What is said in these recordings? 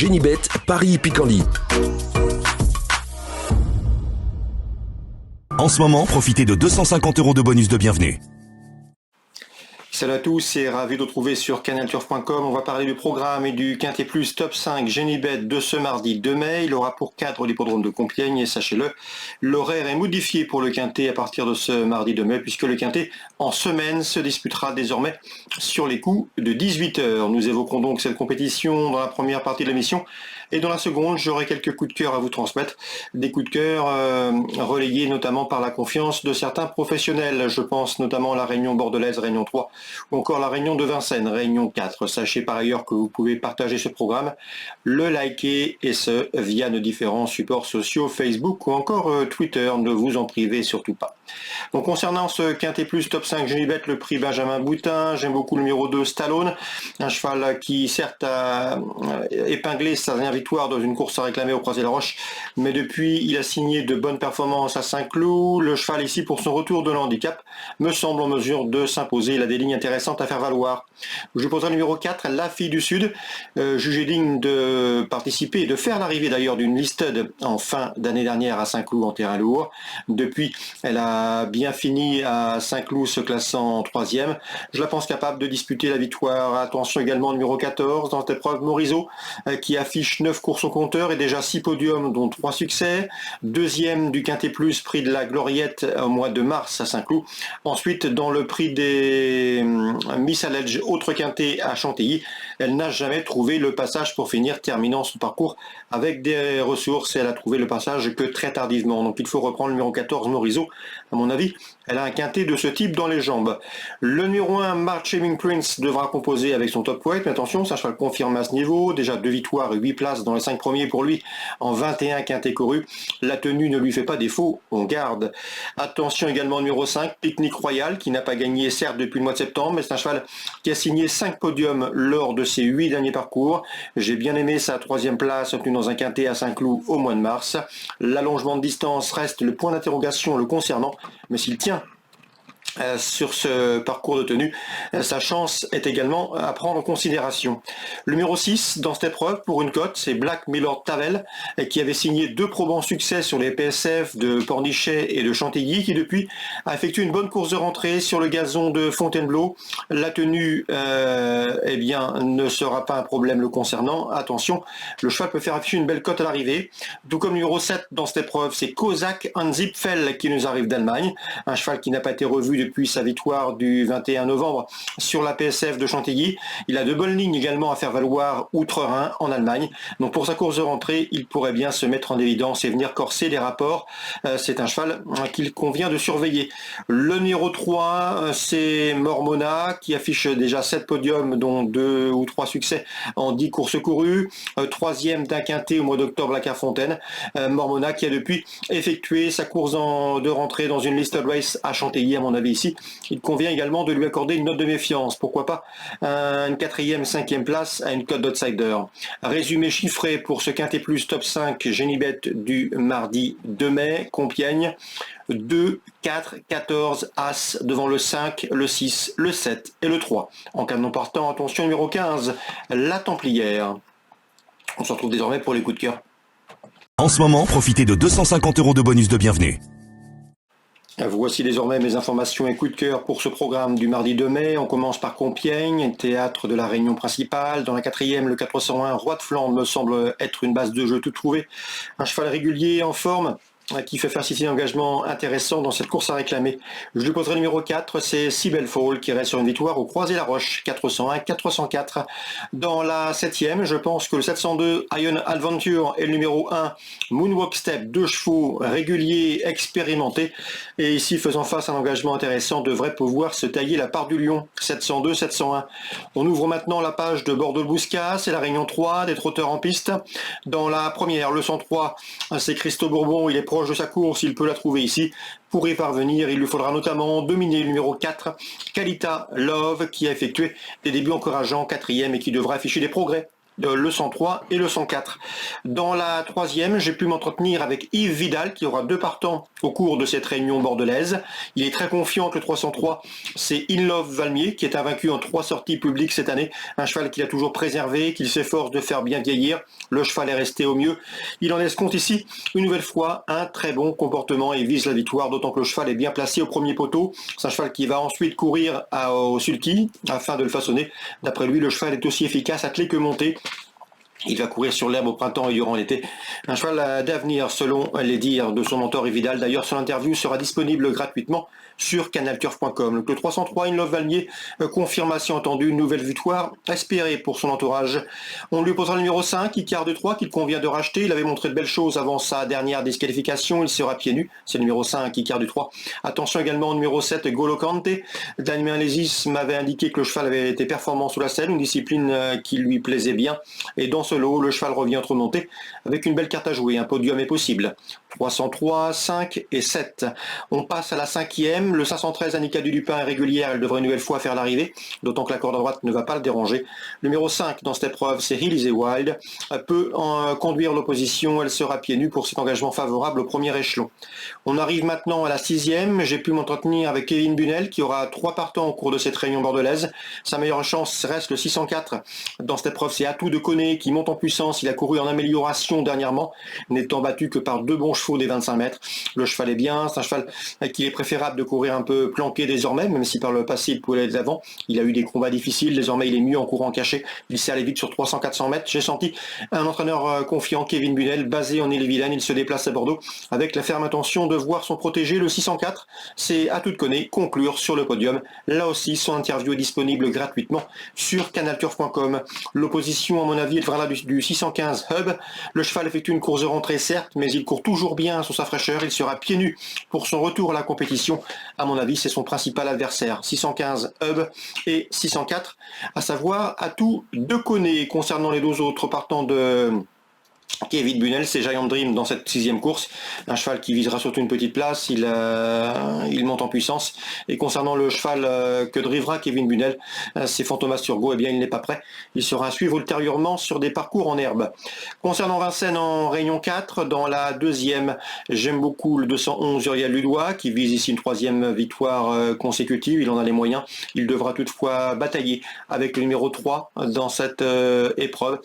Génibet, Paris-Picardie. En ce moment, profitez de 250 € de bonus de bienvenue. Salut à tous et ravi de vous retrouver sur canalturf.com. On va parler du programme et du Quintet Plus Top 5 Génibet de ce mardi 2 mai. Il aura pour cadre l'hippodrome de Compiègne et sachez-le, l'horaire est modifié pour le Quintet à partir de ce mardi 2 mai puisque le Quintet en semaine se disputera désormais sur les coups de 18h. Nous évoquerons donc cette compétition dans la première partie de l'émission et dans la seconde, j'aurai quelques coups de cœur à vous transmettre. Des coups de cœur relayés notamment par la confiance de certains professionnels. Je pense notamment à la Réunion bordelaise, Réunion 3 ou encore la Réunion de Vincennes, Réunion 4. Sachez par ailleurs que vous pouvez partager ce programme, le liker et ce via nos différents supports sociaux, Facebook ou encore Twitter. Ne vous en privez surtout pas. Donc concernant ce Quintet Plus Top 5 Génibet, le prix Benjamin Boutin, j'aime beaucoup le numéro 2 Stallone, un cheval qui certes a épinglé sa dernière victoire dans une course à réclamer au Croisé-la-Roche, mais depuis il a signé de bonnes performances à Saint-Cloud. Le cheval ici pour son retour de l'handicap me semble en mesure de s'imposer. Il a des lignes intéressantes à faire valoir. Je poserai le numéro 4, La Fille du Sud, jugée digne de participer et de faire l'arrivée d'ailleurs d'une listed en fin d'année dernière à Saint-Cloud en terrain lourd. Depuis, elle a bien fini à Saint-Cloud, se classant en 3e. Je la pense capable de disputer la victoire. Attention également au numéro 14 dans cette épreuve, Morisot, qui affiche 9 courses au compteur et déjà 6 podiums dont 3 succès. Deuxième du Quintet Plus, prix de la Gloriette au mois de mars à Saint-Cloud. Ensuite, dans le prix des Miss Alledge autre Quintet à Chantilly, elle n'a jamais trouvé le passage pour finir, terminant son parcours avec des ressources et elle a trouvé le passage que très tardivement. Donc il faut reprendre le numéro 14, Morisot. À mon avis, elle a un quintet de ce type dans les jambes. Le numéro 1, March Shaming Prince, devra composer avec son top weight, mais attention, ça cheval confirme à ce niveau. Déjà 2 victoires et 8 places dans les 5 premiers pour lui en 21 quintets courus. La tenue ne lui fait pas défaut, on garde. Attention également au numéro 5, Pique-Nique Royal, qui n'a pas gagné certes depuis le mois de septembre, mais c'est un cheval qui a signé 5 podiums lors de ses 8 derniers parcours. J'ai bien aimé sa 3e place obtenue dans un quintet à Saint-Cloud au mois de mars. L'allongement de distance reste le point d'interrogation le concernant, mais s'il tient sur ce parcours de tenue, sa chance est également à prendre en considération. Le numéro 6 dans cette épreuve pour une cote, c'est Black Milord Tavel, qui avait signé 2 probants succès sur les PSF de Pornichet et de Chantilly, qui depuis a effectué une bonne course de rentrée sur le gazon de Fontainebleau. La tenue eh bien, ne sera pas un problème le concernant. Attention, le cheval peut faire afficher une belle cote à l'arrivée. Tout comme numéro 7 dans cette épreuve, c'est Kozak Anzipfel qui nous arrive d'Allemagne, un cheval qui n'a pas été revu depuis sa victoire du 21 novembre sur la PSF de Chantilly. Il a de bonnes lignes également à faire valoir outre-Rhin en Allemagne. Donc pour sa course de rentrée, il pourrait bien se mettre en évidence et venir corser les rapports. C'est un cheval qu'il convient de surveiller. Le numéro 3, c'est Mormona qui affiche déjà 7 podiums dont 2 ou 3 succès en 10 courses courues. 3e d'un quintet au mois d'octobre à Carfontaine. Mormona qui a depuis effectué sa course de rentrée dans une listed race à Chantilly à mon avis. Ici, il convient également de lui accorder une note de méfiance. Pourquoi pas une 4e, 5e place à une cote d'outsider. Résumé chiffré pour ce Quintet Plus Top 5 Génibet du mardi 2 mai, Compiègne. 2, 4, 14, As devant le 5, le 6, le 7 et le 3. En cas de non partant, attention numéro 15, la Templière. On se retrouve désormais pour les coups de cœur. En ce moment, profitez de 250 € de bonus de bienvenue. Voici désormais mes informations et coups de cœur pour ce programme du mardi 2 mai. On commence par Compiègne, théâtre de la réunion principale. Dans la 4e, le 401 Roi de Flandre me semble être une base de jeu toute trouvée. Un cheval régulier en forme qui fait faire un engagement intéressant dans cette course à réclamer. Je lui poserai le numéro 4, c'est Sibel Fall qui reste sur une victoire au Croisé-la-Roche, 401-404. Dans la 7e, je pense que le 702 Iron Adventure et le numéro 1 Moonwalk Step, 2 chevaux réguliers, expérimentés, et ici faisant face à un engagement intéressant, devrait pouvoir se tailler la part du lion, 702-701. On ouvre maintenant la page de Bordeaux-Bouscat, c'est la Réunion 3, des trotteurs en piste. Dans la première, le 103, c'est Christo Bourbon, il est proche de sa course, il peut la trouver ici. Pour y parvenir, il lui faudra notamment dominer le numéro 4, Kalita Love, qui a effectué des débuts encourageants, 4e et qui devra afficher des progrès le 103 et le 104. Dans la troisième, j'ai pu m'entretenir avec Yves Vidal qui aura 2 partants au cours de cette réunion bordelaise. Il est très confiant que le 303, c'est In Love Valmier qui est invaincu en 3 sorties publiques cette année. Un cheval qu'il a toujours préservé, qu'il s'efforce de faire bien vieillir. Le cheval est resté au mieux. Il en escompte ici, une nouvelle fois, un très bon comportement et vise la victoire, d'autant que le cheval est bien placé au premier poteau. C'est un cheval qui va ensuite courir au sulky afin de le façonner. D'après lui, le cheval est aussi efficace attelé que monté. Il va courir sur l'herbe au printemps et durant l'été. Un cheval d'avenir selon les dires de son mentor Vidal. D'ailleurs, son interview sera disponible gratuitement sur canalturf.com. Le 303 In Love Valmier, confirmation attendue, une nouvelle victoire espérée pour son entourage. On lui posera le numéro 5, Icare de 3, qu'il convient de racheter. Il avait montré de belles choses avant sa dernière disqualification. Il sera pieds nus. C'est le numéro 5, Icare du 3. Attention également au numéro 7, Golo Kante. Damien Lésis m'avait indiqué que le cheval avait été performant sous la selle, une discipline qui lui plaisait bien. Et dans ce lot, le cheval revient entre monté avec une belle carte à jouer. Un podium est possible. 303, 5 et 7. On passe à la 5e. Le 513, Annika Dulupin est régulière. Elle devrait une nouvelle fois faire l'arrivée, d'autant que la corde à droite ne va pas le déranger. Le numéro 5 dans cette épreuve, c'est Hills et Wild. Elle peut conduire l'opposition. Elle sera pieds nus pour cet engagement favorable au premier échelon. On arrive maintenant à la 6e. J'ai pu m'entretenir avec Kevin Bunel qui aura 3 partants au cours de cette réunion bordelaise. Sa meilleure chance reste le 604. Dans cette épreuve, c'est Atout de Koné qui monte en puissance. Il a couru en amélioration dernièrement, n'étant battu que par 2 bons chevaux des 25 mètres. Le cheval est bien, c'est un cheval qu'il est préférable de courir un peu planqué désormais, même si par le passé il pouvait aller de l'avant. Il a eu des combats difficiles, désormais il est mieux en courant caché. Il sait aller vite sur 300-400 mètres. J'ai senti un entraîneur confiant, Kevin Bunel, basé en Ille-et-Vilaine. Il se déplace à Bordeaux avec la ferme intention de voir son protégé, le 604. C'est Atout de Koné, conclure sur le podium. Là aussi, son interview est disponible gratuitement sur canalturf.com. L'opposition, à mon avis, elle viendra du 615 Hub. Le cheval effectue une course de rentrée, certes, mais il court toujours bien sur sa fraîcheur. Il sera pieds nus pour son retour à la compétition. À mon avis, c'est son principal adversaire. 615 Hub et 604, à savoir Atout de Koné. Concernant les 2 autres partants de Kevin Bunel, c'est Giant Dream dans cette 6e course, un cheval qui visera surtout une petite place. Il monte en puissance. Et concernant le cheval que drivera Kevin Bunel, c'est Fantomas Turbo, eh bien il n'est pas prêt. Il sera à suivre ultérieurement sur des parcours en herbe. Concernant Vincennes en Réunion 4, dans la 2e, j'aime beaucoup le 211 Uriel Ludois qui vise ici une 3e victoire consécutive. Il en a les moyens. Il devra toutefois batailler avec le numéro 3 dans cette épreuve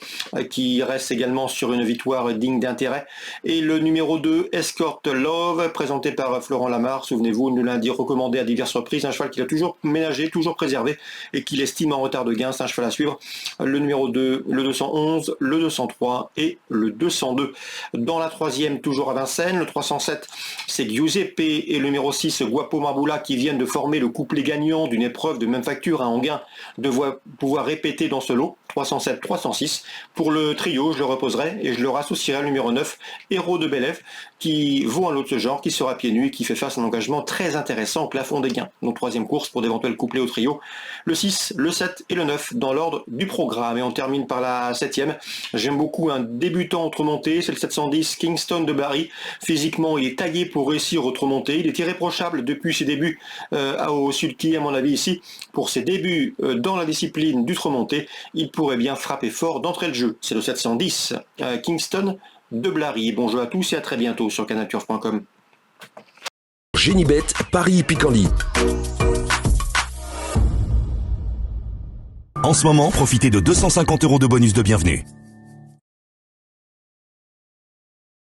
qui reste également sur une victoire digne d'intérêt. Et le numéro 2, Escort Love, présenté par Florent Lamarre, souvenez-vous, nous l'a dit, recommandé à diverses reprises, un cheval qu'il a toujours ménagé, toujours préservé et qu'il estime en retard de gain. C'est un cheval à suivre. Le numéro 2, le 211, le 203 et le 202. Dans la 3e, toujours à Vincennes, le 307, c'est Giuseppe et le numéro 6, Guapo Marbula, qui viennent de former le couplet gagnant d'une épreuve de même facture à Anguin, de pouvoir répéter dans ce lot. 307, 306. Pour le trio, je le reposerai et je leur associerai le numéro 9, Héros de Bélève, qui vaut un lot de ce genre, qui sera pieds nus et qui fait face à un engagement très intéressant au plafond des gains. Donc 3e course pour d'éventuels couplets au trio. Le 6, le 7 et le 9 dans l'ordre du programme. Et on termine par la 7e. J'aime beaucoup un débutant autre-monté, c'est le 710 Kingston de Barry. Physiquement, il est taillé pour réussir autre-monté. Il est irréprochable depuis ses débuts au sulky, à mon avis ici. Pour ses débuts dans la discipline d'outre-monté, il pourrait bien frapper fort d'entrée de jeu. C'est le 710 Kingston de Blary. Bon jeu à tous et à très bientôt sur canalturf.com. Génibet, Paris Picardie. En ce moment, profitez de 250 € de bonus de bienvenue.